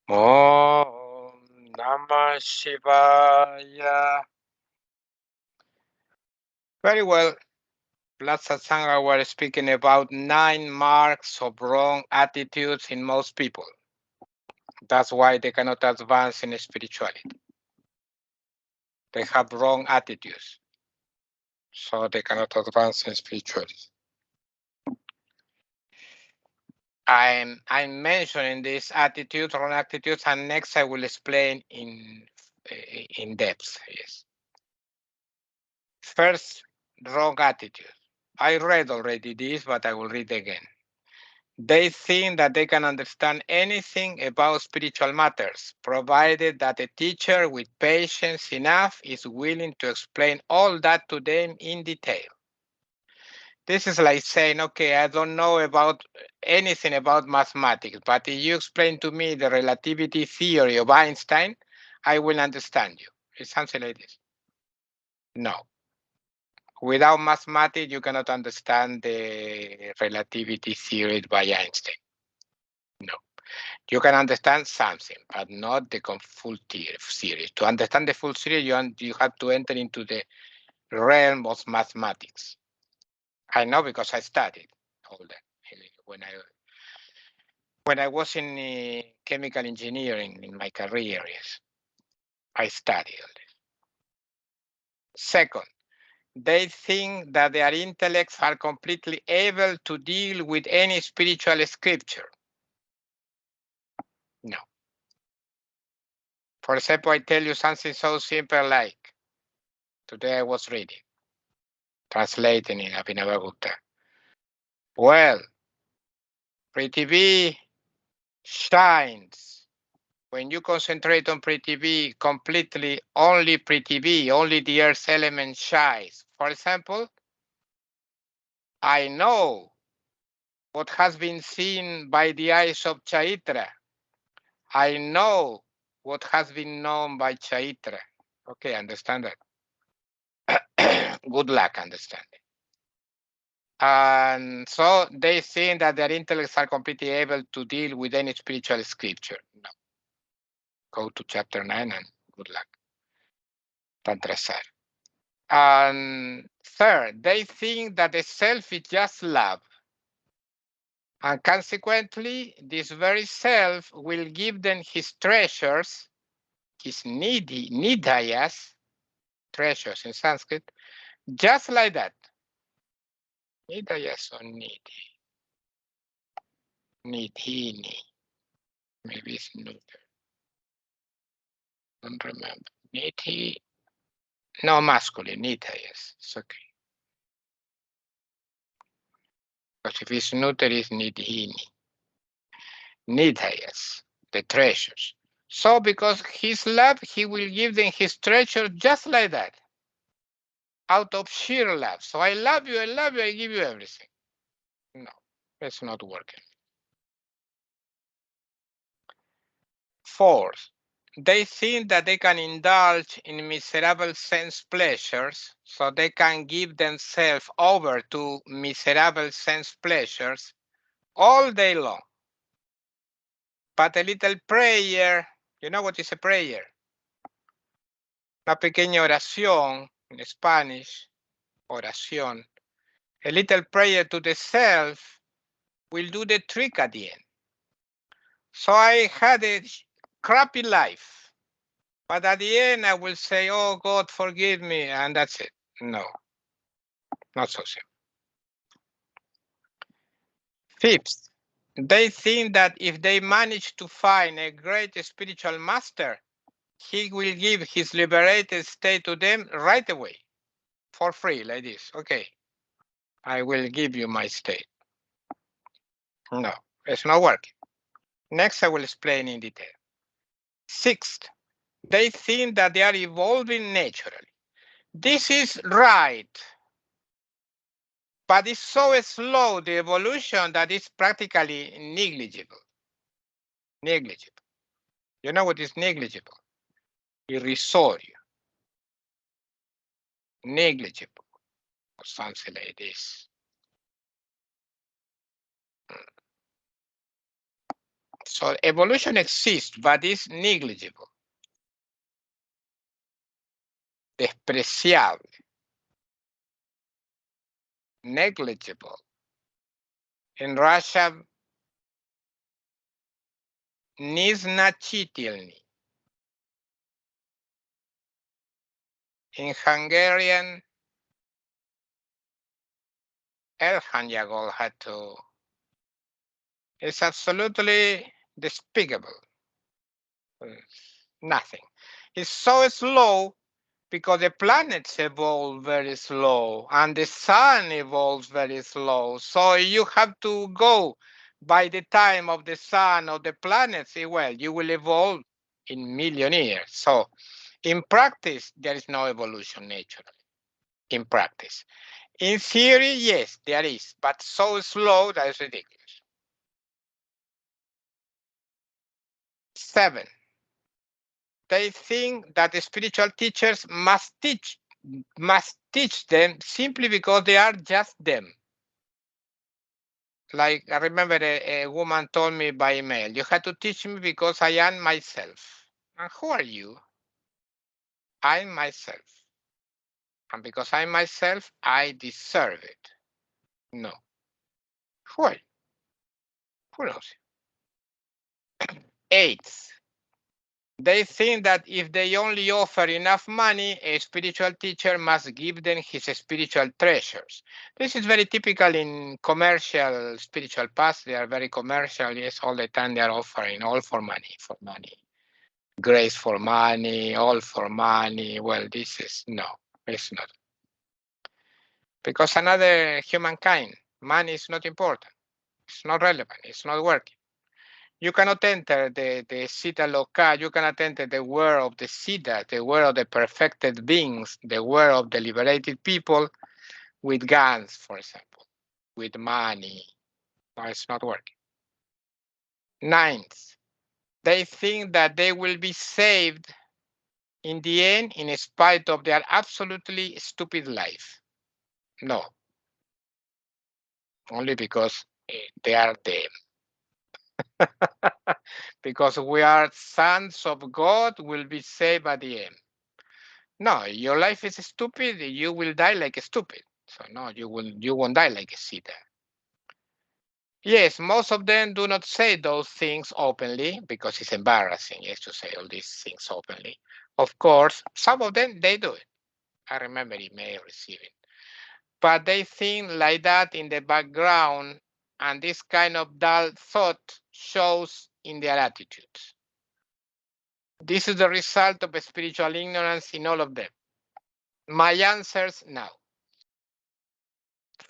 Om Namah Shivaya. Very well. Last satsanga were speaking about 9 marks of wrong attitudes in most people. That's why they cannot advance in spirituality. They have wrong attitudes, so they cannot advance in spirituality. I'm mentioning these attitudes, wrong attitudes, and next I will explain in depth. Yes. First, wrong attitude. I read already this, but I will read again. They think that they can understand anything about spiritual matters, provided that a teacher with patience enough is willing to explain all that to them in detail. This is like saying, okay, I don't know about anything about mathematics, but if you explain to me the relativity theory of Einstein, I will understand you. It's something like this. No. Without mathematics, you cannot understand the relativity theory by Einstein. No. You can understand something, but not the full series. To understand the full series, you have to enter into the realm of mathematics. I know because I studied all that. When I was in chemical engineering in my career, yes, I studied all this. Second, they think that their intellects are completely able to deal with any spiritual scripture. No. For example, I tell you something so simple like, today I was reading, translating in Abhinavagupta. Well, Prithivi shines. When you concentrate on Prithivi completely, only Prithivi, only the earth's element shines. For example, I know what has been seen by the eyes of Chaitra. I know what has been known by Chaitra. Okay, understand that. Good luck understanding. And so they think that their intellects are completely able to deal with any spiritual scripture. No. Go to chapter 9 and good luck. Tantrasar. And third, they think that the self is just love. And consequently, this very self will give them his treasures, his nidayas, treasures in Sanskrit, just like that. Nidayas or nidhi? Nidhini. Maybe it's neuter. Don't remember. Nidhi. No, masculine. Nidayas. It's okay. Because if it's neuter, it's nidhini. Nidayas, the treasures. So because his love, he will give them his treasure just like that. Out of sheer love. So I love you, I give you everything. No, it's not working. Fourth, they think that they can indulge in miserable sense pleasures, so they can give themselves over to miserable sense pleasures all day long. But a little prayer, you know what is a prayer? Una pequeña oración, in Spanish, oración. A little prayer to the self will do the trick at the end. So I had a crappy life, but at the end I will say, oh God, forgive me, and that's it. No, not so simple. Fifth, they think that if they manage to find a great spiritual master, he will give his liberated state to them right away, for free, like this. Okay, I will give you my state. No, it's not working. Next, I will explain in detail. Sixth, they think that they are evolving naturally. This is right, but it's so slow, the evolution, that it's practically negligible. Negligible. You know what is negligible? Irrisorio. Negligible. Or something like this. So evolution exists, but is negligible, despreciable, negligible. In Russia, незначительный. In Hungarian, Elhanyagol had to. It's absolutely despicable. Nothing. It's so slow because the planets evolve very slow and the sun evolves very slow. So you have to go by the time of the sun or the planets. Well, you will evolve in million years. So in practice, there is no evolution naturally. In practice. In theory, yes, there is, but so slow that is ridiculous. 7. They think that the spiritual teachers must teach them simply because they are just them. Like I remember a woman told me by email, you had to teach me because I am myself. And who are you? I'm myself. And because I'm myself, I deserve it. No. Who are you? Who knows? 8. They think that if they only offer enough money, a spiritual teacher must give them his spiritual treasures. This is very typical in commercial spiritual paths. They are very commercial. Yes, all the time they are offering all for money, for money. Grace for money, all for money. Well, this is no, it's not. Because another humankind, money is not important. It's not relevant. It's not working. You cannot enter the Siddha Loka, you cannot enter the world of the Siddha, the world of the perfected beings, the world of the liberated people with guns, for example, with money. No, it's not working. 9th, they think that they will be saved in the end in spite of their absolutely stupid life. No, only because they are them. Because we are sons of God, will be saved at the end. No, your life is stupid, you will die like a stupid. So no, you won't die like a Sita. Yes, most of them do not say those things openly because it's embarrassing, yes, to say all these things openly. Of course, some of them, they do it. I remember email receiving. But they think like that in the background, and this kind of dull thought shows in their attitudes. This is the result of spiritual ignorance in all of them. My answers now.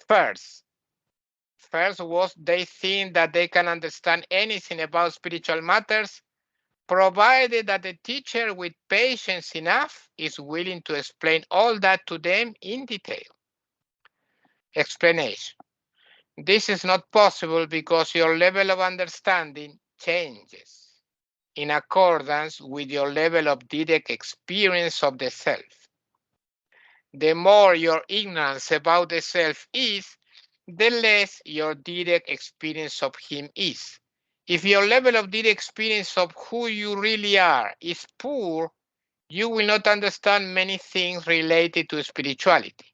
First was they think that they can understand anything about spiritual matters, provided that the teacher with patience enough is willing to explain all that to them in detail. Explanation. This is not possible because your level of understanding changes in accordance with your level of direct experience of the self. The more your ignorance about the self is, the less your direct experience of him is. If your level of direct experience of who you really are is poor, you will not understand many things related to spirituality.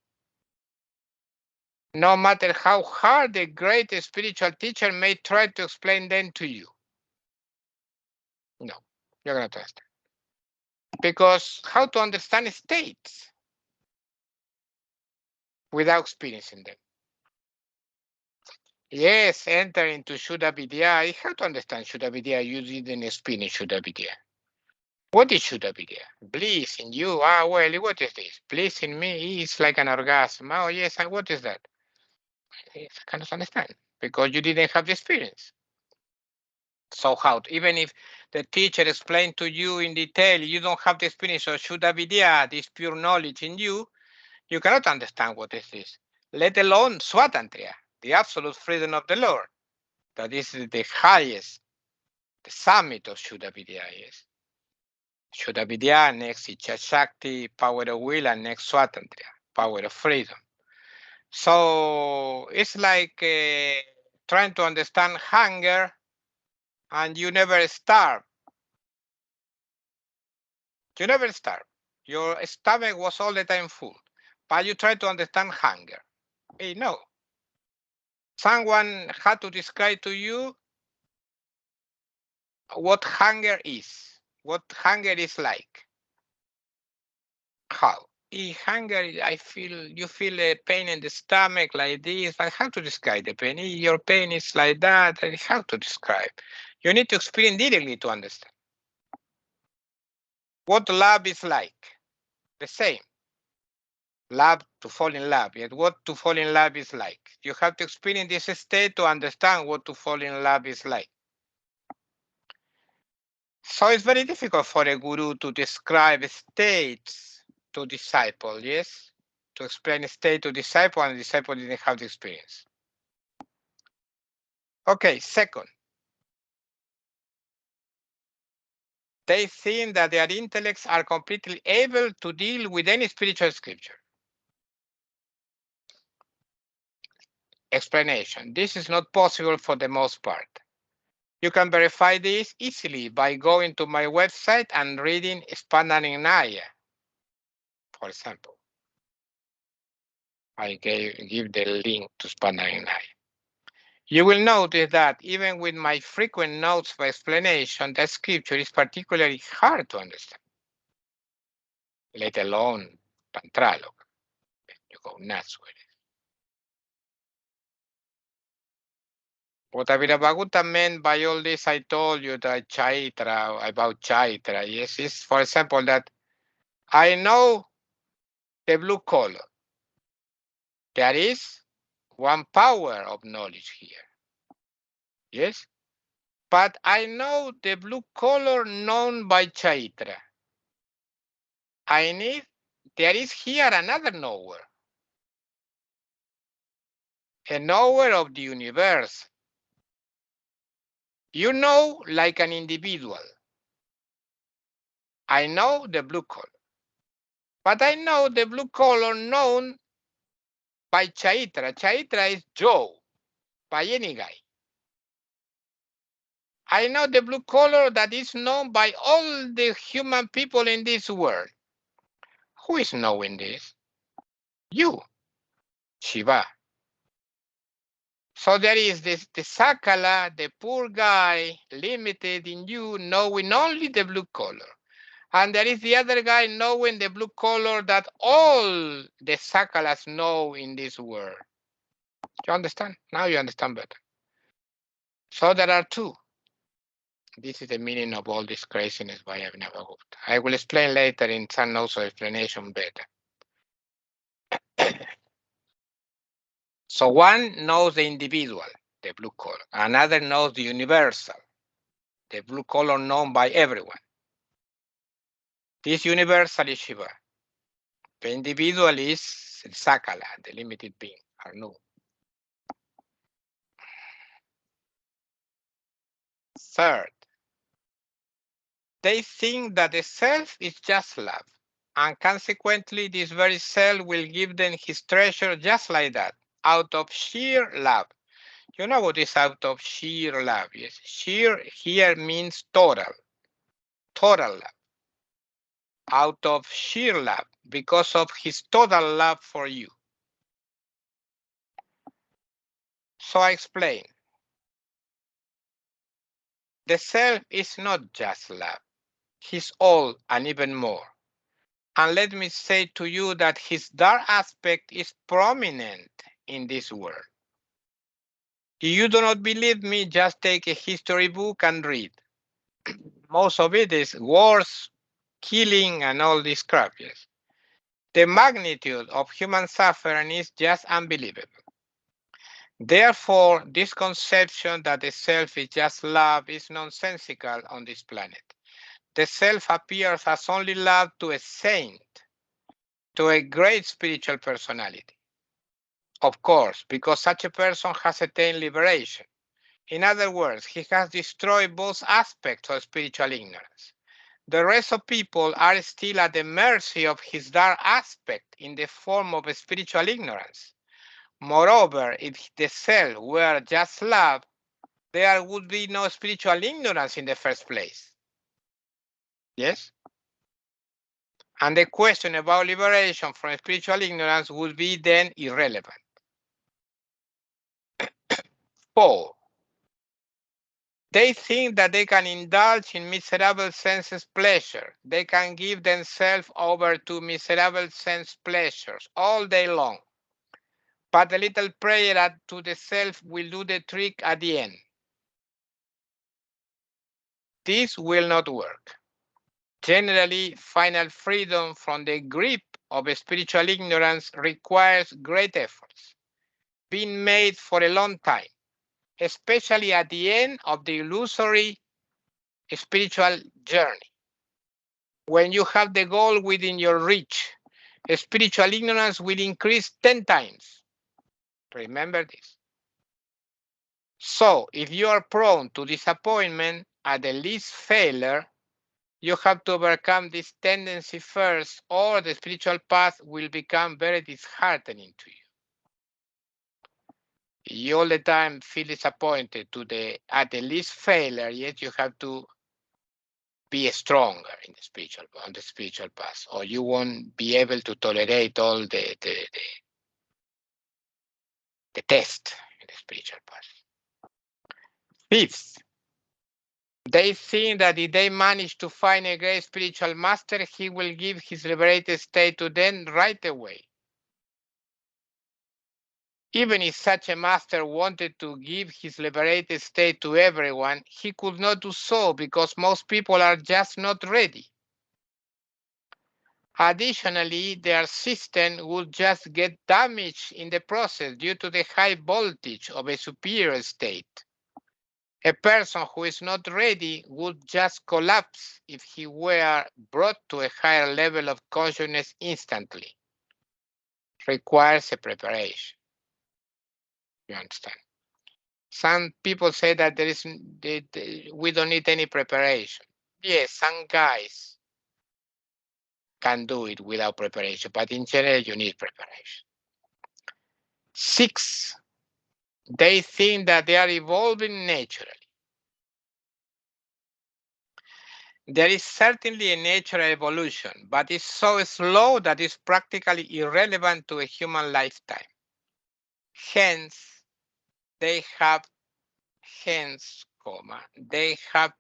No matter how hard the great spiritual teacher may try to explain them to you. No, you're not understand. Because how to understand states without experiencing them? Yes, enter into Shuddha Vidya. I have to understand Shuddha Vidya. You didn't experience Shuddha Vidya. What is Shuddha Vidya? Bliss in you. Ah, well, what is this? Bliss in me is like an orgasm. Oh, yes, and what is that? Yes, I cannot understand because you didn't have the experience. So how? Even if the teacher explained to you in detail, you don't have the experience of Shuddha Vidya, this pure knowledge in you, you cannot understand what is this. Let alone Swatantriya, the absolute freedom of the Lord. That is the highest, the summit of Shuddha Vidya, yes. Shuddha Vidya, next Icha Shakti, power of will, and next Swatantriya, power of freedom. So it's like trying to understand hunger and you never starve. You never starve. Your stomach was all the time full, but you try to understand hunger. Hey, no. Someone had to describe to you what hunger is, what hunger is like. How? Hunger, you feel a pain in the stomach like this. I have to describe the pain. Your pain is like that. I have to describe. You need to experience directly to understand. What love is like? The same. Love to fall in love. Yet what to fall in love is like. You have to experience this state to understand what to fall in love is like. So it's very difficult for a guru to describe states to disciple, yes? To explain a state to disciple, and the disciple didn't have the experience. Okay, second, they think that their intellects are completely able to deal with any spiritual scripture. Explanation. This is not possible for the most part. You can verify this easily by going to my website and reading Spandanaya, for example. I give the link to Spandanaya. You will notice that even with my frequent notes for explanation, the scripture is particularly hard to understand, let alone Pantralog. You go nuts with it. What Avirabhaguta meant by all this, I told you that Chaitra, about Chaitra, yes, is, for example, that I know the blue color. There is one power of knowledge here, yes? But I know the blue color known by Chaitra. There is here another knower, a knower of the universe. You know like an individual. I know the blue color. But I know the blue color known by Chaitra. Chaitra is Joe, by any guy. I know the blue color that is known by all the human people in this world. Who is knowing this? You, Shiva. So there is the Sakala, the poor guy, limited in you, knowing only the blue color. And there is the other guy knowing the blue color that all the Sakalas know in this world. You understand? Now you understand better. So there are two. This is the meaning of all this craziness by Abhinavagupta. I will explain later in some notes of explanation better. So one knows the individual, the blue color. Another knows the universal, the blue color known by everyone. This universal is Shiva. The individual is Sakala, the limited being, Arnu. Third, they think that the self is just love, and consequently this very self will give them his treasure just like that, out of sheer love. You know what is out of sheer love? Yes, sheer here means total love. Out of sheer love, because of his total love for you. So I explain. The self is not just love. He's all and even more. And let me say to you that his dark aspect is prominent in this world. If you do not believe me, just take a history book and read. Most of it is wars, killing, and all this crap, yes. The magnitude of human suffering is just unbelievable. Therefore, this conception that the self is just love is nonsensical on this planet. The self appears as only love to a saint, to a great spiritual personality. Of course, because such a person has attained liberation. In other words, he has destroyed both aspects of spiritual ignorance. The rest of people are still at the mercy of his dark aspect in the form of spiritual ignorance. Moreover, if the self were just love, there would be no spiritual ignorance in the first place. Yes? And the question about liberation from spiritual ignorance would be then irrelevant. 4. They think that they can indulge in miserable senses pleasure. They can give themselves over to miserable sense pleasures all day long. But a little prayer to the self will do the trick at the end. This will not work. Generally, final freedom from the grip of spiritual ignorance requires great efforts, being made for a long time, especially at the end of the illusory spiritual journey. When you have the goal within your reach, spiritual ignorance will increase 10 times. Remember this. So, if you are prone to disappointment at the least failure, you have to overcome this tendency first, or the spiritual path will become very disheartening to you. You all the time feel disappointed at the least failure, yet you have to be stronger on the spiritual path, or you won't be able to tolerate all the test in the spiritual path. 5th, they think that if they manage to find a great spiritual master, he will give his liberated state to them right away. Even if such a master wanted to give his liberated state to everyone, he could not do so because most people are just not ready. Additionally, their system would just get damaged in the process due to the high voltage of a superior state. A person who is not ready would just collapse if he were brought to a higher level of consciousness instantly. Requires a preparation. You understand? Some people say that we don't need any preparation. Yes, some guys can do it without preparation, but in general, you need preparation. 6, they think that they are evolving naturally. There is certainly a natural evolution, but it's so slow that it's practically irrelevant to a human lifetime. Hence, they have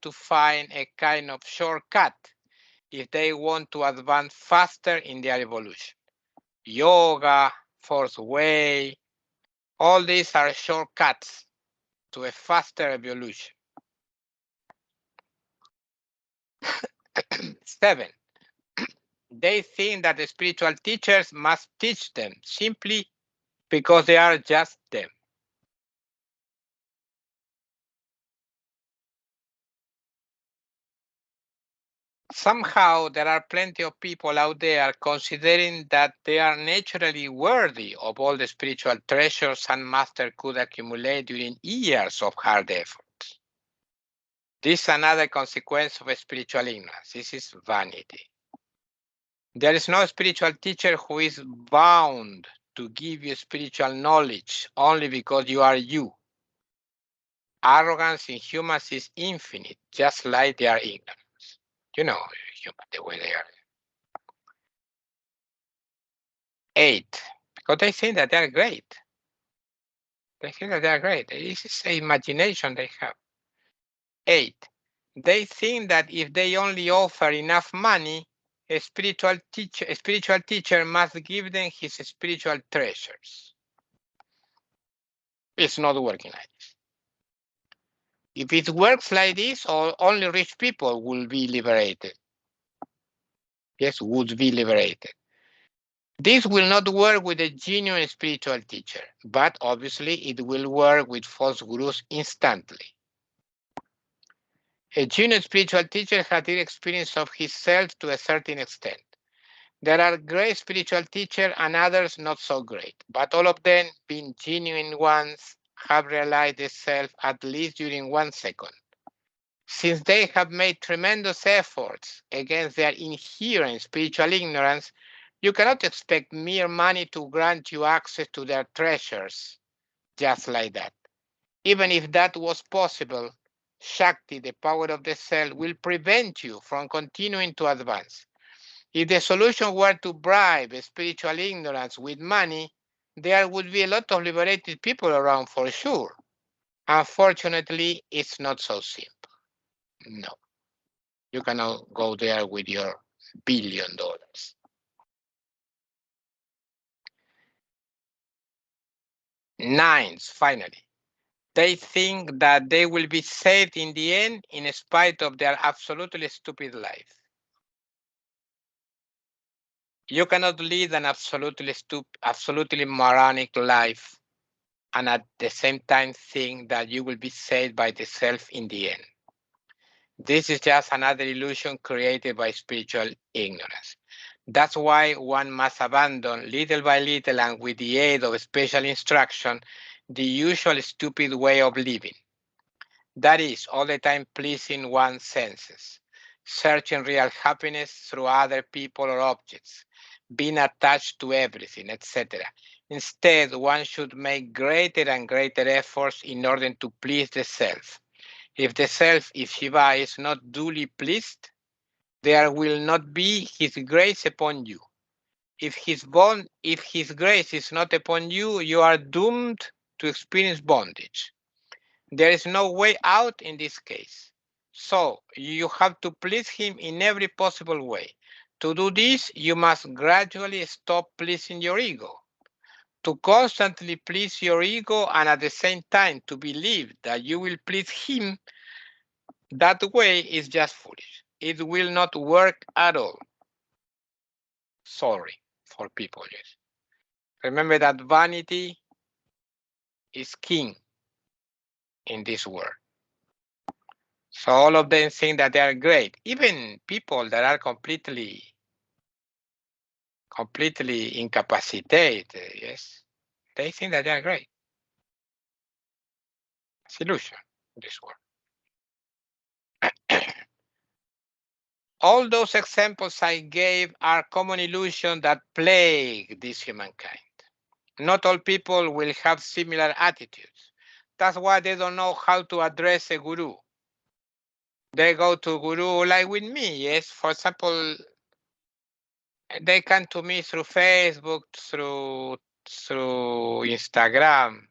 to find a kind of shortcut if they want to advance faster in their evolution. Yoga, fourth way, all these are shortcuts to a faster evolution. 7, they think that the spiritual teachers must teach them simply because they are just them. Somehow there are plenty of people out there considering that they are naturally worthy of all the spiritual treasures some master could accumulate during years of hard effort. This is another consequence of spiritual ignorance. This is vanity. There is no spiritual teacher who is bound to give you spiritual knowledge only because you are you. Arrogance in humans is infinite, just like their ignorance. You know, human, the way they are. 8, because they think that they are great. They think that they are great. This is the imagination they have. 8, they think that if they only offer enough money, a spiritual teacher must give them his spiritual treasures. It's not working like this. If it works like this, only rich people will be liberated. Yes, would be liberated. This will not work with a genuine spiritual teacher, but obviously it will work with false gurus instantly. A genuine spiritual teacher has the experience of himself to a certain extent. There are great spiritual teachers and others not so great, but all of them, being genuine ones, have realized the self at least during 1 second. Since they have made tremendous efforts against their inherent spiritual ignorance, you cannot expect mere money to grant you access to their treasures just like that. Even if that was possible, Shakti, the power of the self, will prevent you from continuing to advance. If the solution were to bribe spiritual ignorance with money, there would be a lot of liberated people around for sure. Unfortunately, it's not so simple. No, you cannot go there with your $1 billion. Ninth, finally, they think that they will be saved in the end in spite of their absolutely stupid life. You cannot lead an absolutely stupid, absolutely moronic life and at the same time think that you will be saved by the self in the end. This is just another illusion created by spiritual ignorance. That's why one must abandon little by little and with the aid of special instruction the usual stupid way of living. That is, all the time pleasing one's senses, searching real happiness through other people or objects, being attached to everything, etc. Instead, one should make greater and greater efforts in order to please the self. If the self, if Shiva, is not duly pleased, there will not be his grace upon you. If his grace is not upon you, you are doomed to experience bondage. There is no way out in this case. So you have to please him in every possible way. To do this, you must gradually stop pleasing your ego. To constantly please your ego and at the same time to believe that you will please him that way is just foolish. It will not work at all. Sorry for people, yes. Remember that vanity is king in this world. So all of them think that they are great. Even people that are completely incapacitated, yes, they think that they are great. It's illusion in this world. All those examples I gave are common illusions that plague this humankind. Not all people will have similar attitudes. That's why they don't know how to address a guru. They go to guru like with me, yes. For example, they come to me through Facebook, through Instagram.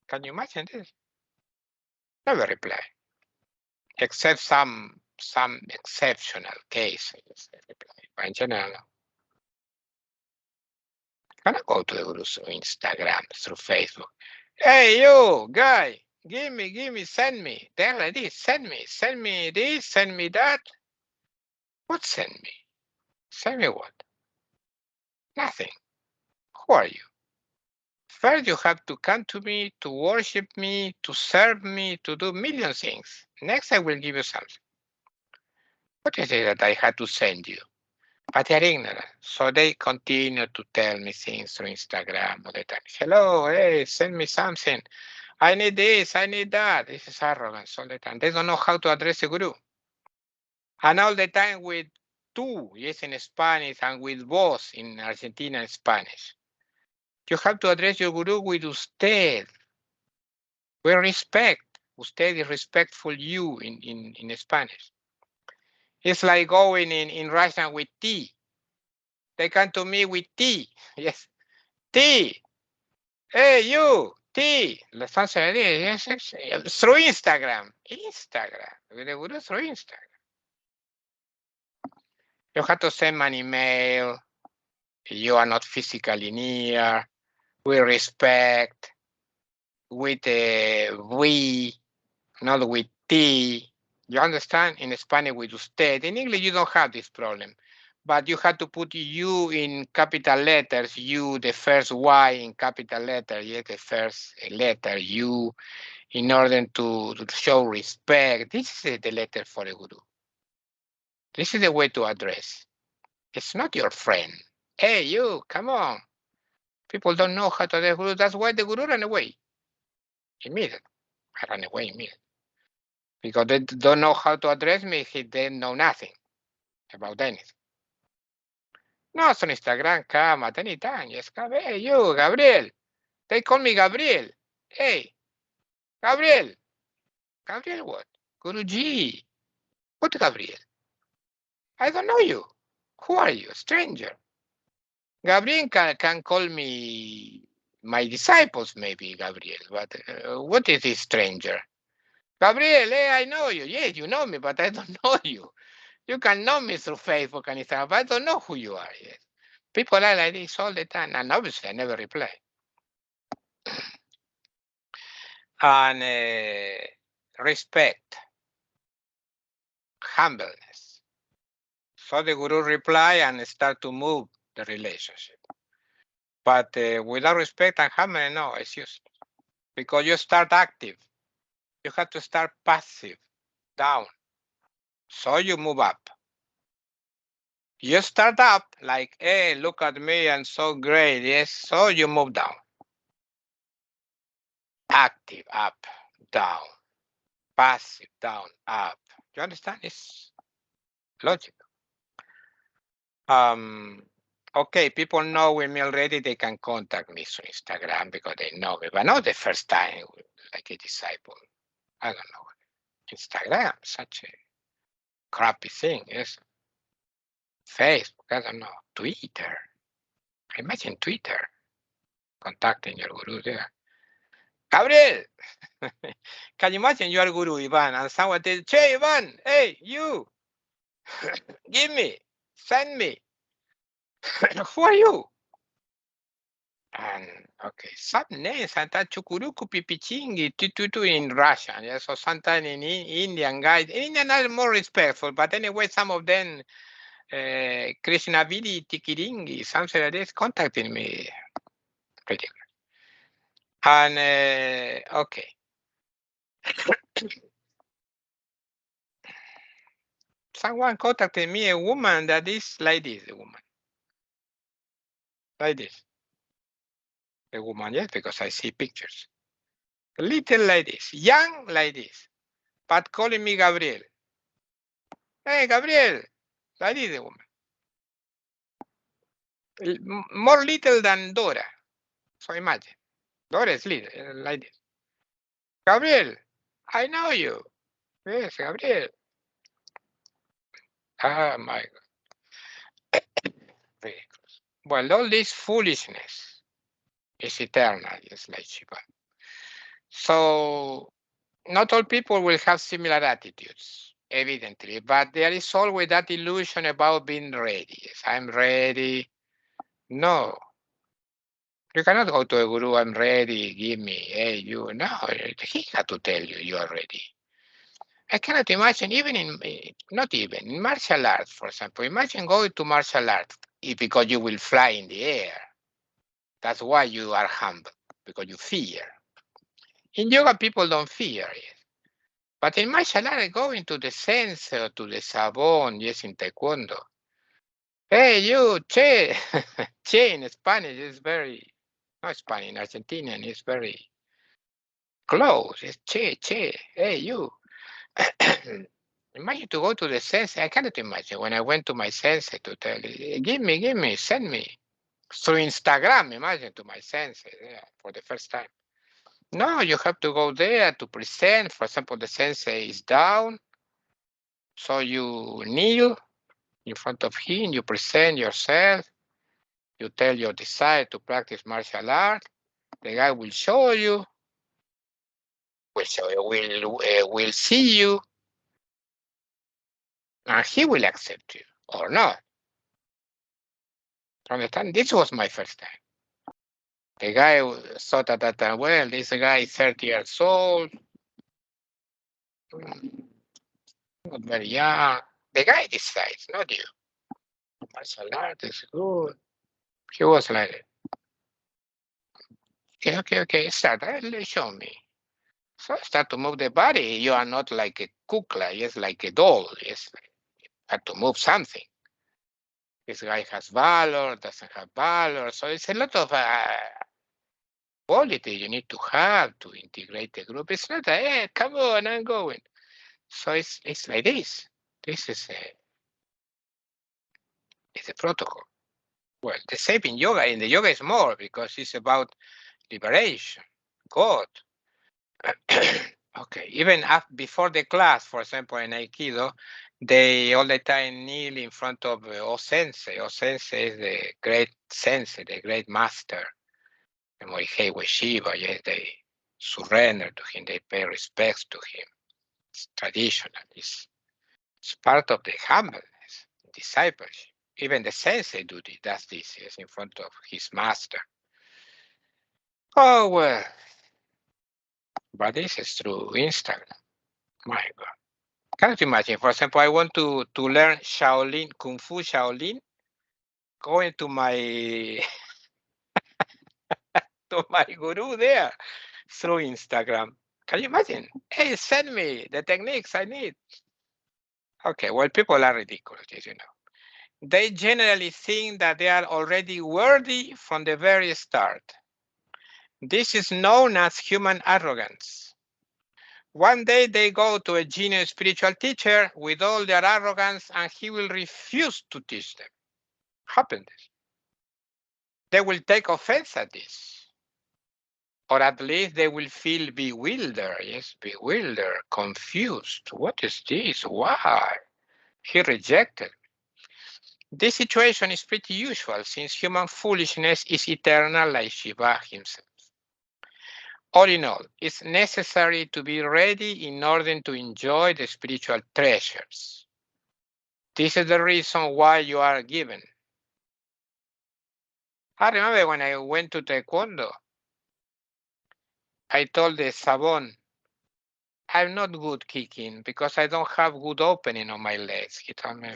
Can you imagine this? Never reply, except some exceptional cases. But in general, no. Can I go to the guru through Instagram, through Facebook? Hey, you guy, give me, send me. They're like this, send me this, send me that. What send me? Send me what? Nothing. Who are you? First, you have to come to me, to worship me, to serve me, to do million things. Next, I will give you something. What is it that I had to send you? But they're ignorant. So they continue to tell me things through Instagram all the time. Hello, hey, send me something. I need this, I need that. This is arrogance all the time. They don't know how to address a guru. And all the time with tú, yes, in Spanish, and with vos in Argentina in Spanish. You have to address your guru with usted, with respect. Usted is respectful you in Spanish. It's like going in Russian with T. They come to me with T. Yes, T. Hey, you, T. Let's answer this. Yes, through Instagram. Instagram. With the guru through Instagram. You have to send an email. You are not physically near. With respect. With we, not with T. You understand? In Spanish with usted. In English, you don't have this problem. But you have to put you in capital letters, you, the first Y in capital letter, yes, the first letter, you, in order to show respect. This is the letter for a guru. This is the way to address. It's not your friend. Hey, you, come on. People don't know how to address guru. That's why the guru ran away. Immediately. I ran away immediately. Because they don't know how to address me, they know nothing about anything. No, it's on Instagram, come at any time. Yes, come. Hey, you, Gabriel. They call me Gabriel. Hey, Gabriel. Gabriel what? Guruji. What Gabriel? I don't know you. Who are you? Stranger. Gabriel can call me my disciples, maybe, Gabriel, but what is this stranger? Gabriel, I know you. Yes, you know me, but I don't know you. You can know me through Facebook and Instagram, but I don't know who you are. Yes. People are like this all the time, and obviously I never reply. And respect, humbleness. So the guru reply and start to move the relationship. But without respect and humbleness, no, it's useless. Because you start active. You have to start passive, down. So you move up. You start up like, hey, look at me, I'm so great. Yes, so you move down. Active, up, down. Passive, down, up. You understand? It's logical. Okay, people know me already. They can contact me through Instagram because they know me, but not the first time like a disciple. I don't know. Instagram, such a crappy thing. Yes. Facebook, I don't know. Twitter. Imagine Twitter contacting your guru there. Gabriel, can you imagine you are guru Ivan and someone tells, Che Ivan, hey, you, give me, send me. Who are you? And okay, some names and that chukuruku pipichingi tututu in Russian. Yeah, so sometimes in Indian guys, Indian are more respectful, but anyway, some of them, Krishnavidi Tikiringi, something like this, contacting me. Pretty good. And okay. Someone contacted me, a woman that is like this, a woman. Like this. A woman, yes, because I see pictures. Little like this, young like this, but calling me Gabriel. Hey, Gabriel, like this, a woman. More little than Dora. So imagine. Dora is little, like this. Gabriel, I know you. Yes, Gabriel. Ah, my God. Very close. Well, all this foolishness is eternal, just like Shiva. So not all people will have similar attitudes, evidently, but there is always that illusion about being ready. Yes, I'm ready. No, you cannot go to a guru, I'm ready, give me, hey, you. No, he had to tell you you are ready. I cannot imagine, even not even, in martial arts, for example, imagine going to martial arts because you will fly in the air. That's why you are humble, because you fear. In yoga, people don't fear. Yes. But in martial art, going to the sensei or to the sabon, yes, in taekwondo. Hey, you, che. Che in Spanish is very, not Spanish, in Argentinian is very close. It's che. Hey, you. Imagine to go to the sensei. I cannot imagine when I went to my sensei to tell, give me, send me. Through Instagram, imagine to my sensei for the first time. No, you have to go there to present. For example, the sensei is down. So you kneel in front of him, you present yourself, you tell your desire to practice martial art. The guy will show you, will see you, and he will accept you or not. Understand? This was my first time. The guy thought at that time, well, this guy is 30 years old, not very young. The guy decides, not you. Martial art is good. He was like, okay, start. Show me. So I start to move the body. You are not like a kukla, yes, like a doll. Yes, you have to move something. This guy has valor, doesn't have valor. So it's a lot of quality you need to have to integrate the group. It's not, hey, come on, I'm going. So it's like this. This is it's a protocol. Well, the same in yoga. In the yoga is more because it's about liberation, God. Okay, even before the class, for example, in Aikido, they all the time kneel in front of O-sensei. O-sensei is the great sensei, the great master. And Moihei Shiva, yes, they surrender to him, they pay respects to him. It's traditional, it's part of the humbleness, discipleship. Even the sensei does this, yes, in front of his master. Oh, well, but this is through Instagram. My God. Can't you imagine? For example, I want to learn Shaolin, Kung Fu Shaolin, going to my to my guru there through Instagram. Can you imagine? Hey, send me the techniques I need. Okay, well, people are ridiculous, as you know. They generally think that they are already worthy from the very start. This is known as human arrogance. One day they go to a genius spiritual teacher with all their arrogance and he will refuse to teach them. Happens. They will take offense at this. Or at least they will feel bewildered, yes, bewildered, confused. What is this? Why? He rejected. This situation is pretty usual since human foolishness is eternal like Shiva himself. All in all, it's necessary to be ready in order to enjoy the spiritual treasures. This is the reason why you are given. I remember when I went to Taekwondo, I told the Sabon, I'm not good kicking because I don't have good opening on my legs. He told me,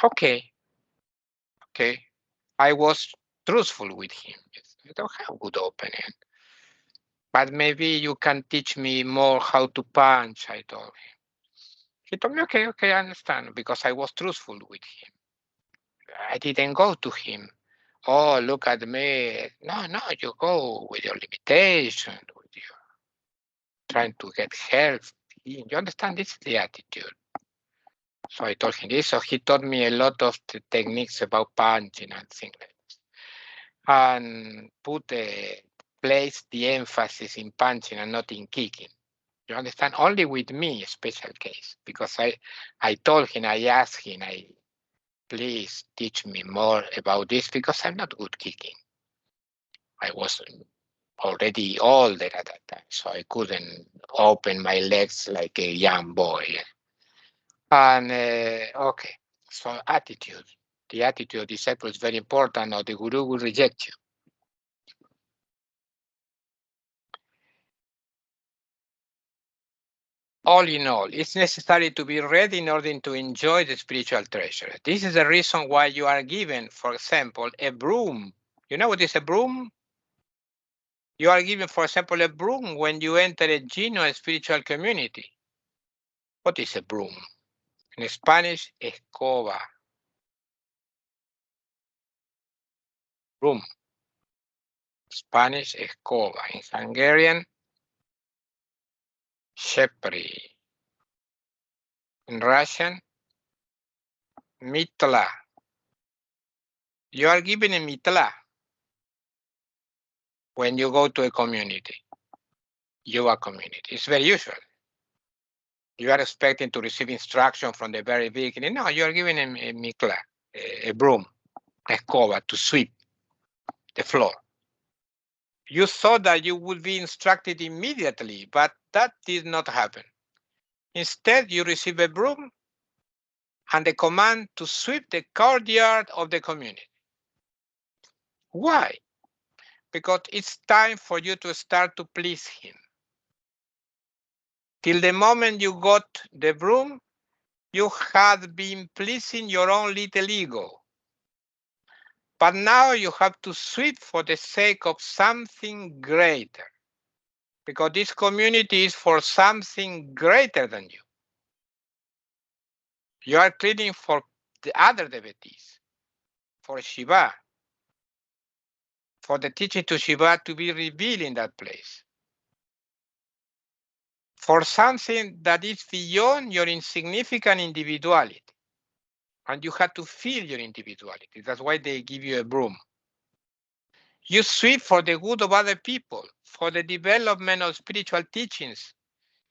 okay, okay. I was truthful with him. I don't have good opening. But maybe you can teach me more how to punch, I told him. He told me, okay, okay, I understand, because I was truthful with him. I didn't go to him. Oh, look at me. No, no, you go with your limitation, with your trying to get help. You understand? This is the attitude. So I told him this. So he taught me a lot of the techniques about punching and things like this. And place the emphasis in punching and not in kicking. You understand? Only with me, a special case, because I told him, I asked him, please teach me more about this because I'm not good kicking. I was already older at that time, so I couldn't open my legs like a young boy. And okay, so attitude. The attitude of disciple is very important, or the guru will reject you. All in all, it's necessary to be ready in order to enjoy the spiritual treasure. This is the reason why you are given, for example, a broom. You know what is a broom? You are given, for example, a broom when you enter a genuine spiritual community. What is a broom? In Spanish, escoba. Broom. Spanish, escoba. In Hungarian, shepri. In Russian, mitla. You are given a mitla when you go to a community. You are community. It's very usual. You are expecting to receive instruction from the very beginning. No, you are given a mitla, a broom, a escoba to sweep the floor. You thought that you would be instructed immediately, but that did not happen. Instead, you receive a broom and the command to sweep the courtyard of the community. Why? Because it's time for you to start to please him. Till the moment you got the broom, you had been pleasing your own little ego. But now you have to sweep for the sake of something greater. Because this community is for something greater than you. You are cleaning for the other devotees, for Shiva, for the teaching to Shiva to be revealed in that place, for something that is beyond your insignificant individuality. And you have to feel your individuality. That's why they give you a broom. You sweep for the good of other people, for the development of spiritual teachings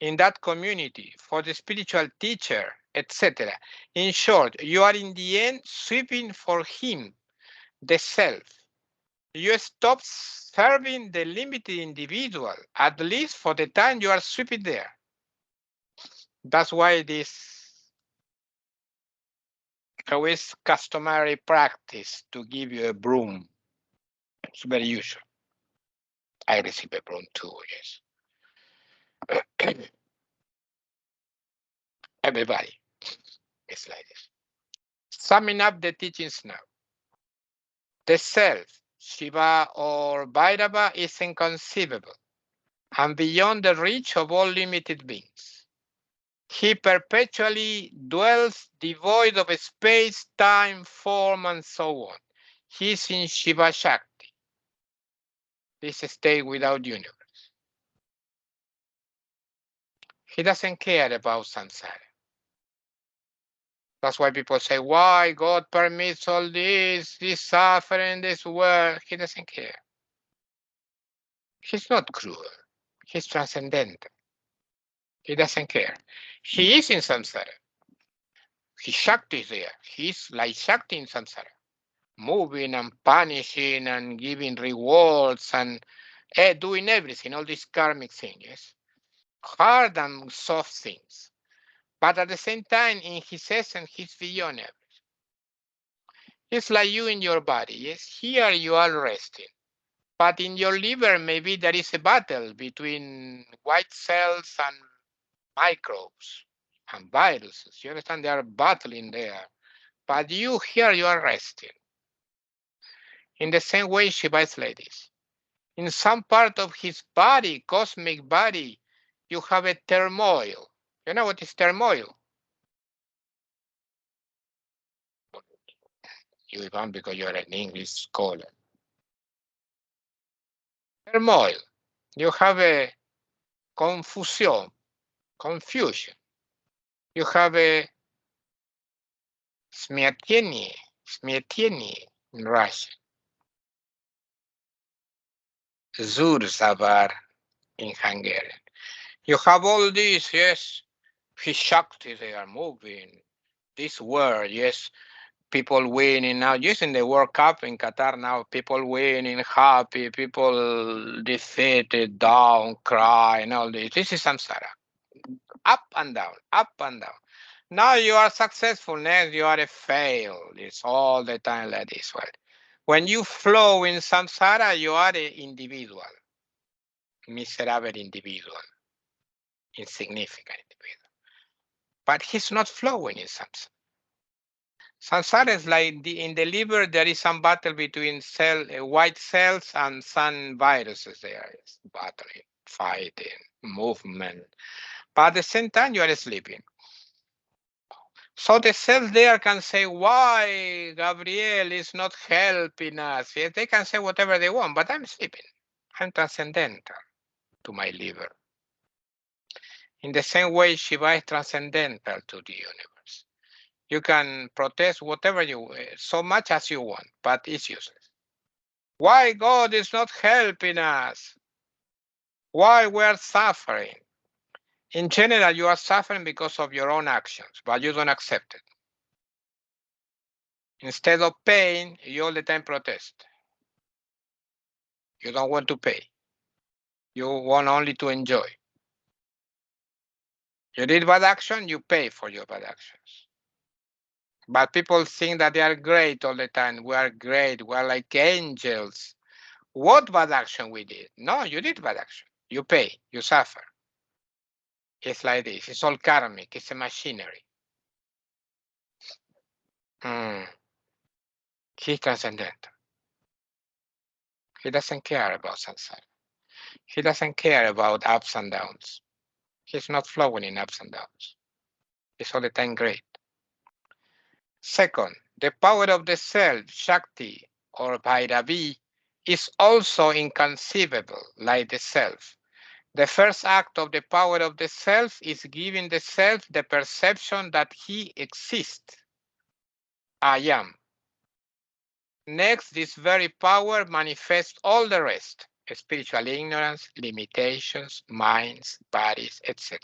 in that community, for the spiritual teacher, etc. In short, you are in the end sweeping for him, the self. You stop serving the limited individual, at least for the time you are sweeping there. That's why this is customary practice to give you a broom. It's very usual. I receive a broom too, yes. Everybody is like this. Summing up the teachings now. The self, Shiva or Bhairava, is inconceivable and beyond the reach of all limited beings. He perpetually dwells devoid of space, time, form, and so on. He is in Shiva Shakti, this state without universe. He doesn't care about samsara. That's why people say, why God permits all this suffering, this world? He doesn't care. He's not cruel. He's transcendental. He doesn't care. He is in samsara. His Shakti is there. He's like Shakti in samsara, moving and punishing and giving rewards and doing everything, all these karmic things, yes? Hard and soft things. But at the same time, in his essence, he's beyond everything. It's like you in your body, yes? Here you are resting. But in your liver, maybe there is a battle between white cells and microbes and viruses. You understand? They are battling there. But you here, you are resting. In the same way, Shiva is like this. In some part of his body, cosmic body, you have a turmoil. You know what is turmoil? You, Ivan, because you're an English scholar. Turmoil. You have a confusion. You have a smietienie in Russian. Zurzavar in Hungarian. You have all these, yes, his Shakti, they are moving. This word, yes, people winning now. Yes, in the World Cup in Qatar now, people winning, happy, people defeated, down, crying, all this. This is samsara. Up and down, up and down. Now you are successful, next you are a fail. It's all the time like this. Well, when you flow in samsara, you are an individual, miserable individual, insignificant individual. But he's not flowing in samsara. Samsara is like in the liver, there is some battle between white cells and some viruses there. It's battling, fighting, movement. But at the same time, you are sleeping. So the cells there can say, why Gabriel is not helping us? Yes, they can say whatever they want, but I'm sleeping. I'm transcendental to my liver. In the same way, Shiva is transcendental to the universe. You can protest whatever so much as you want, but it's useless. Why God is not helping us? Why we're suffering? In general, you are suffering because of your own actions, but you don't accept it. Instead of paying, you all the time protest. You don't want to pay. You want only to enjoy. You did bad action, you pay for your bad actions. But people think that they are great all the time. We are great. We are like angels. What bad action we did? No, you did bad action. You pay. You suffer. It's like this. It's all karmic. It's a machinery. He's transcendental. He doesn't care about samsara. He doesn't care about ups and downs. He's not flowing in ups and downs. He's all the time great. Second, the power of the self, Shakti or Bhairavi, is also inconceivable like the self. The first act of the power of the self is giving the self the perception that he exists. I am. Next, this very power manifests all the rest: spiritual ignorance, limitations, minds, bodies, etc.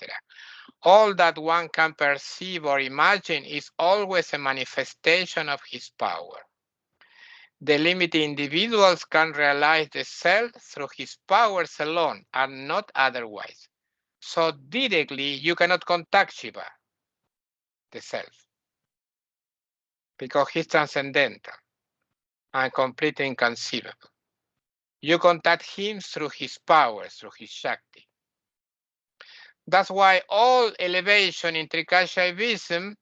All that one can perceive or imagine is always a manifestation of his power. The limited individuals can realize the self through his powers alone and not otherwise. So directly you cannot contact Shiva, the self, because he's transcendental and completely inconceivable. You contact him through his powers, through his Shakti. That's why all elevation in Trikashaivism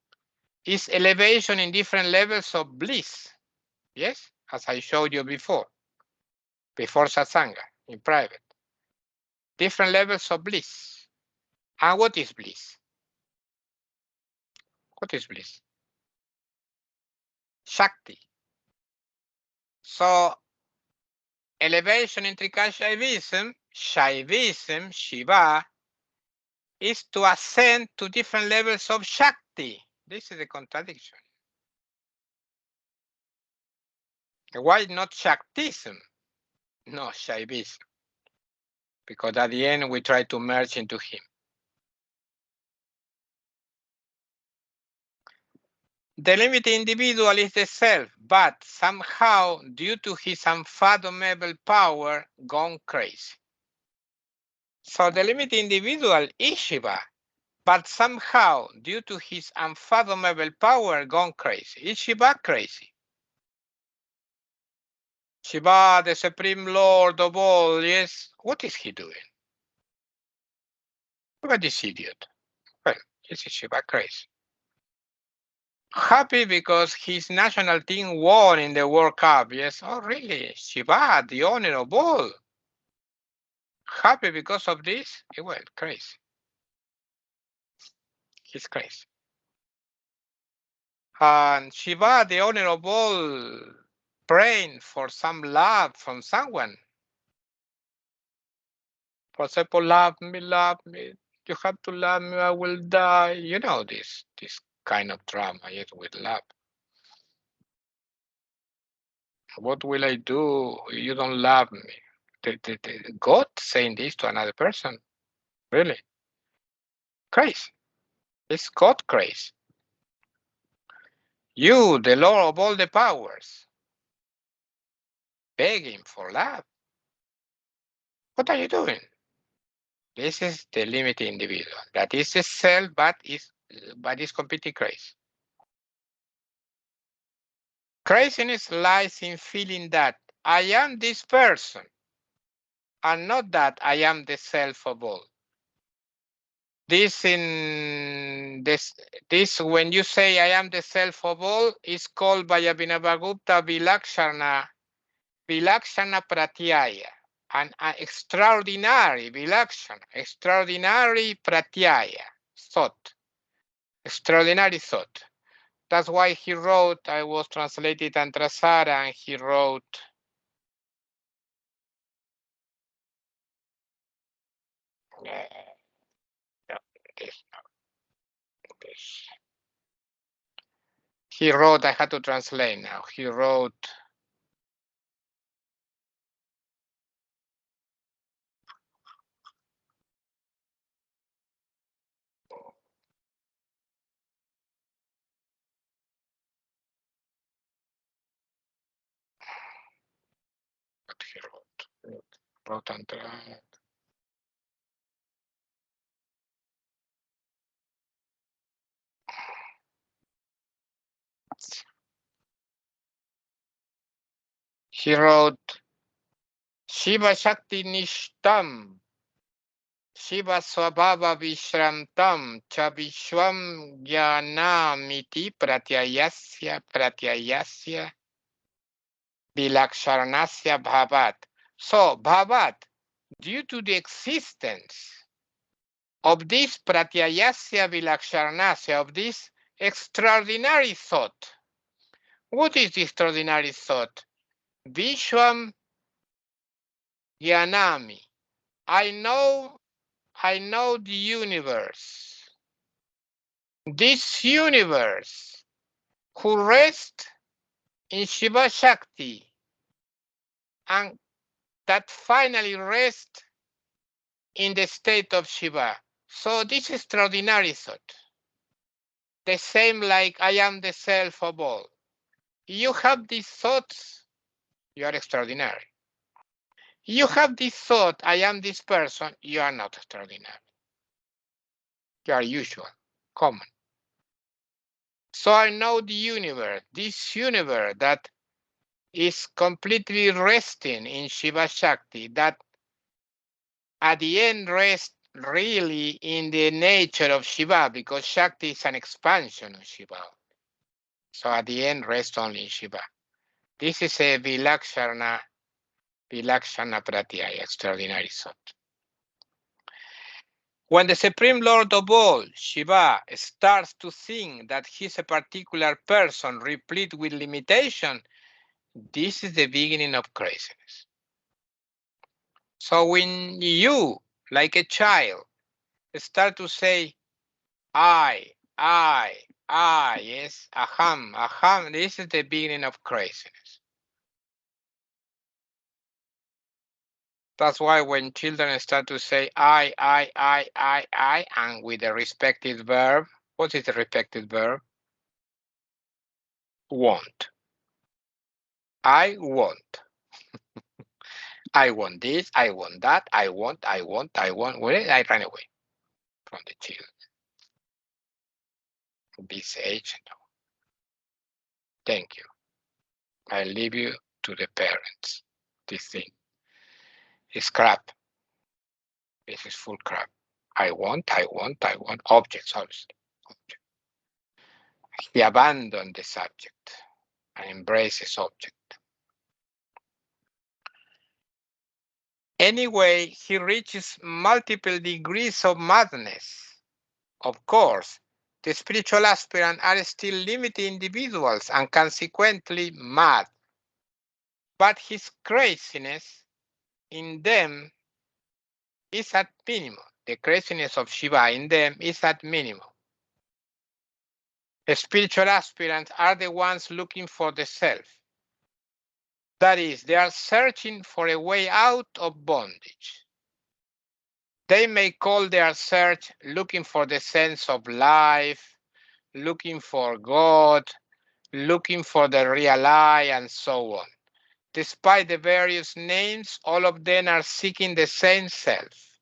is elevation in different levels of bliss. Yes, as I showed you before Satsanga, in private. Different levels of bliss. And what is bliss? What is bliss? Shakti. So, elevation in Trikashaivism, Shaivism, Shiva, is to ascend to different levels of Shakti. This is a contradiction. Why not Shaktism? No, Shaivism. Because at the end we try to merge into him. The limited individual is the self, but somehow, due to his unfathomable power, gone crazy. So the limited individual is Shiva, but somehow, due to his unfathomable power, gone crazy. Is Shiva crazy? Shiva, the Supreme Lord of all, yes. What is he doing? Look at this idiot. Well, is Shiva crazy? Happy because his national team won in the World Cup. Yes. Oh, really? Shiva, the owner of all. Happy because of this? Well, crazy. He's crazy. And Shiva, the owner of all, praying for some love from someone. For example, love me, love me. You have to love me, I will die. You know this kind of drama, yes, with love. What will I do? You don't love me. God saying this to another person? Really? Crazy. It's God crazy. You, the Lord of all the powers, begging for love. What are you doing? This is the limited individual. That is a self, but is completely crazy. Craziness lies in feeling that I am this person, and not that I am the self of all. This when you say I am the self of all is called by Abhinavagupta Vilakshana Pratyaya, an extraordinary Vilakshana, extraordinary Pratyaya, thought, extraordinary thought. That's why he wrote, I was translated Antrasara, and he wrote, he wrote, I had to translate now, he wrote, what he wrote Antrasara. He wrote, Shiva Shakti Nishtam, Shiva Swabhava Vishrantam, Cha Vishwam Jnanamiti Pratyayasya Vilaksharanasya Bhavat. So, Bhavat, due to the existence of this Pratyayasya Vilaksharanasya, of this extraordinary thought. What is the extraordinary thought? Vishwam Jnanami. I know the universe. This universe who rests in Shiva Shakti, and that finally rest in the state of Shiva. So this extraordinary thought, the same like I am the self of all. You have these thoughts, you are extraordinary. You have this thought, I am this person, you are not extraordinary. You are usual, common. So I know the universe, this universe that is completely resting in Shiva Shakti, that at the end rests really in the nature of Shiva, because Shakti is an expansion of Shiva. So at the end rests only in Shiva. This is a Vilakshana Pratyaya, extraordinary thought. When the Supreme Lord of all, Shiva, starts to think that he's a particular person replete with limitation, this is the beginning of craziness. So when you, like a child, start to say, I, yes, aham, this is the beginning of craziness. That's why when children start to say I, and with the respective verb, what is the respective verb? Want. I want. I want this, I want that, I want. Well, I run away from the children. This age, no. Thank you. I leave you to the parents. This thing is crap. This is full crap. I want. Objects, obviously. Object. He abandoned the subject and embraces object. Anyway, he reaches multiple degrees of madness. Of course, the spiritual aspirants are still limited individuals and consequently mad. But his craziness in them is at minimum. The craziness of Shiva in them is at minimum. The spiritual aspirants are the ones looking for the self. That is, they are searching for a way out of bondage. They may call their search looking for the sense of life, looking for God, looking for the real I, and so on. Despite the various names, all of them are seeking the same self.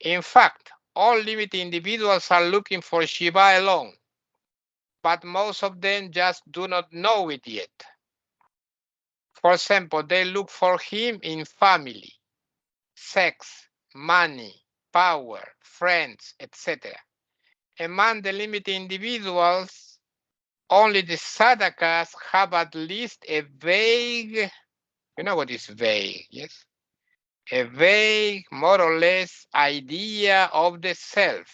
In fact, all limited individuals are looking for Shiva alone, but most of them just do not know it yet. For example, they look for him in family, sex, money, power, friends, etc. Among the limited individuals, only the sadhakas have at least a vague, you know what is vague, yes? A vague, more or less, idea of the self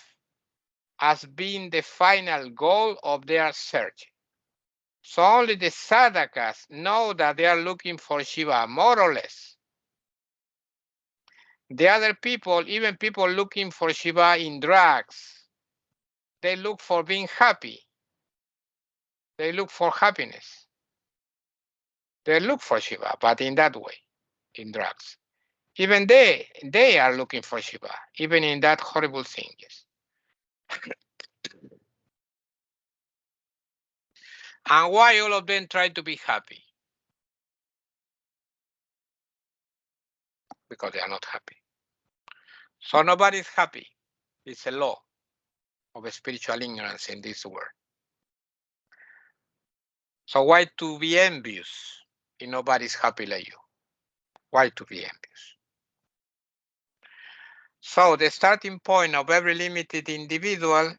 as being the final goal of their search. So only the sadhakas know that they are looking for Shiva, more or less. The other people, even people looking for Shiva in drugs, they look for being happy. They look for happiness. They look for Shiva, but in that way, in drugs. Even they are looking for Shiva, even in that horrible thing, yes. And why all of them try to be happy? Because they are not happy. So nobody is happy. It's a law of spiritual ignorance in this world. So why to be envious if nobody's happy like you? Why to be envious? So the starting point of every limited individual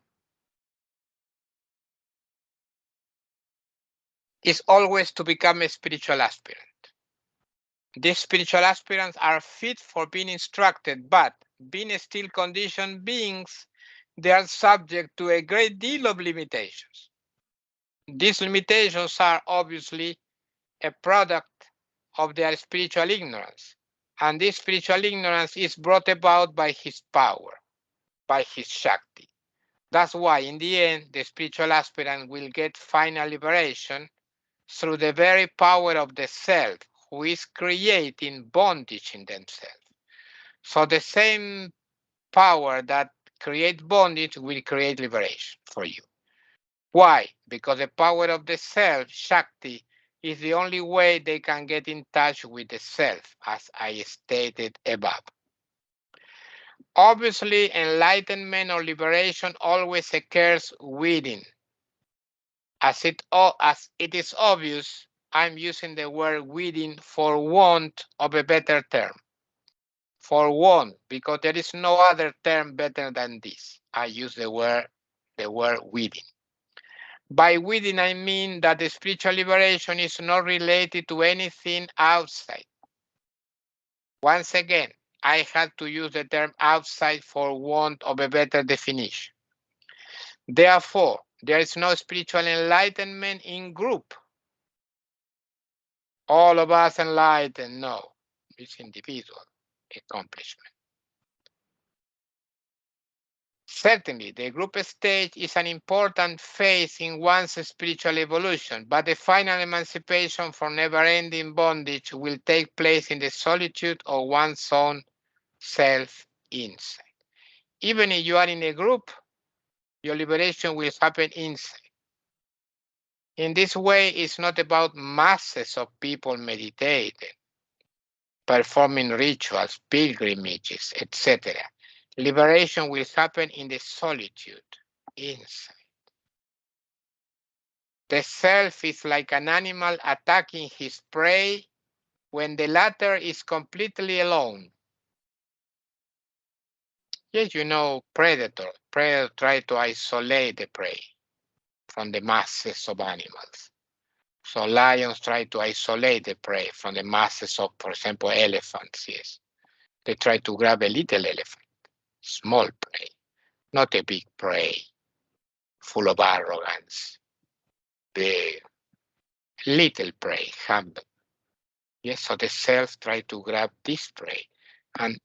is always to become a spiritual aspirant. These spiritual aspirants are fit for being instructed, but being still conditioned beings, they are subject to a great deal of limitations. These limitations are obviously a product of their spiritual ignorance, and this spiritual ignorance is brought about by his power, by his Shakti. That's why in the end, the spiritual aspirant will get final liberation through the very power of the self, who is creating bondage in themselves. So the same power that creates bondage will create liberation for you. Why? Because the power of the self, Shakti, is the only way they can get in touch with the self, as I stated above. Obviously, enlightenment or liberation always occurs within. As it is obvious, I'm using the word within for want of a better term. For want, because there is no other term better than this. I use the word within. By within, I mean that the spiritual liberation is not related to anything outside. Once again, I had to use the term outside for want of a better definition. Therefore, there is no spiritual enlightenment in group. All of us enlightened, no. It's individual accomplishment. Certainly, the group stage is an important phase in one's spiritual evolution, but the final emancipation from never-ending bondage will take place in the solitude of one's own self-insight. Even if you are in a group, your liberation will happen inside. In this way, it's not about masses of people meditating, performing rituals, pilgrimages, etc. Liberation will happen in the solitude, inside. The self is like an animal attacking his prey when the latter is completely alone. Yes, you know, predator. Predator try to isolate the prey from the masses of animals. So lions try to isolate the prey from the masses of, for example, elephants, yes. They try to grab a little elephant, small prey, not a big prey, full of arrogance. The little prey, humble. Yes, so the self try to grab this prey and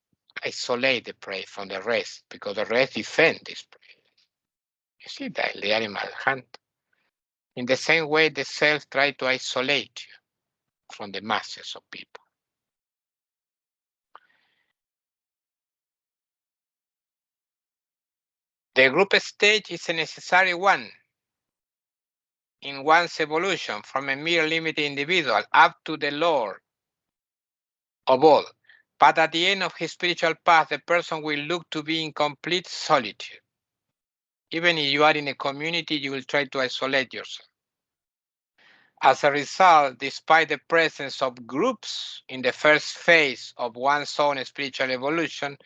isolate the prey from the rest, because the rest defend this prey. You see that the animal hunt. In the same way, the self try to isolate you from the masses of people. The group stage is a necessary one in one's evolution from a mere limited individual up to the Lord of all. But at the end of his spiritual path, the person will look to be in complete solitude. Even if you are in a community, you will try to isolate yourself. As a result, despite the presence of groups in the first phase of one's own spiritual evolution,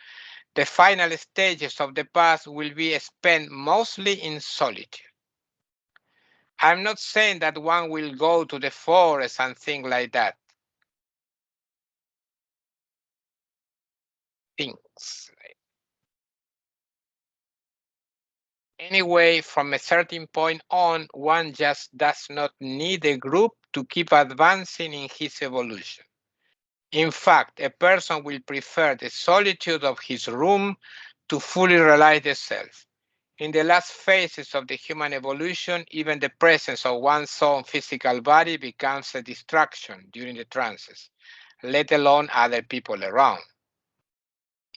the final stages of the path will be spent mostly in solitude. I'm not saying that one will go to the forest and things like that. Things. Anyway, from a certain point on, one just does not need a group to keep advancing in his evolution. In fact, a person will prefer the solitude of his room to fully realize the self. In the last phases of the human evolution, even the presence of one's own physical body becomes a distraction during the trances, let alone other people around.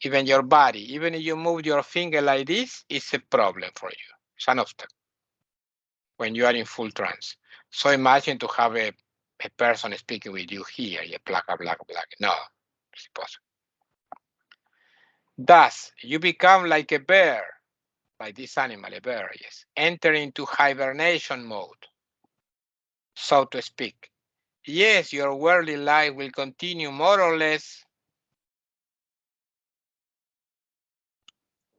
Even your body, even if you move your finger like this, it's a problem for you. It's an obstacle when you are in full trance. So imagine to have a person speaking with you here, black. No, it's impossible. Thus, you become like a bear, like this animal, a bear, yes, enter into hibernation mode, so to speak. Yes, your worldly life will continue more or less.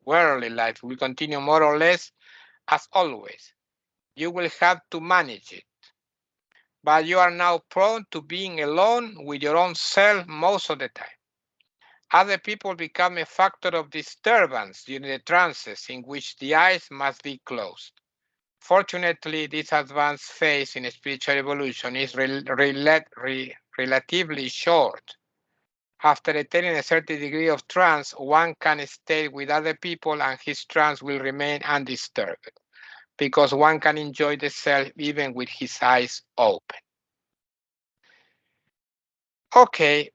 Worldly life will continue more or less as always. You will have to manage it. But you are now prone to being alone with your own self most of the time. Other people become a factor of disturbance during the trances in which the eyes must be closed. Fortunately, this advanced phase in spiritual evolution is relatively short. After attaining a certain degree of trance, one can stay with other people and his trance will remain undisturbed, because one can enjoy the self even with his eyes open. Okay.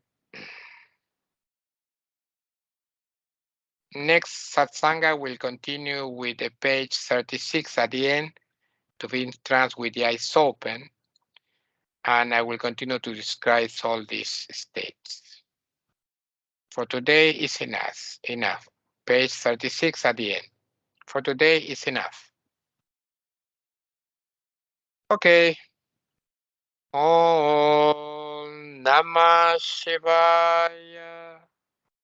Next satsanga will continue with the page 36 at the end to be in trance with the eyes open. And I will continue to describe all these states. For today is enough. Enough. Page 36 at the end. For today is enough. Okay. Om Namah Shivaya.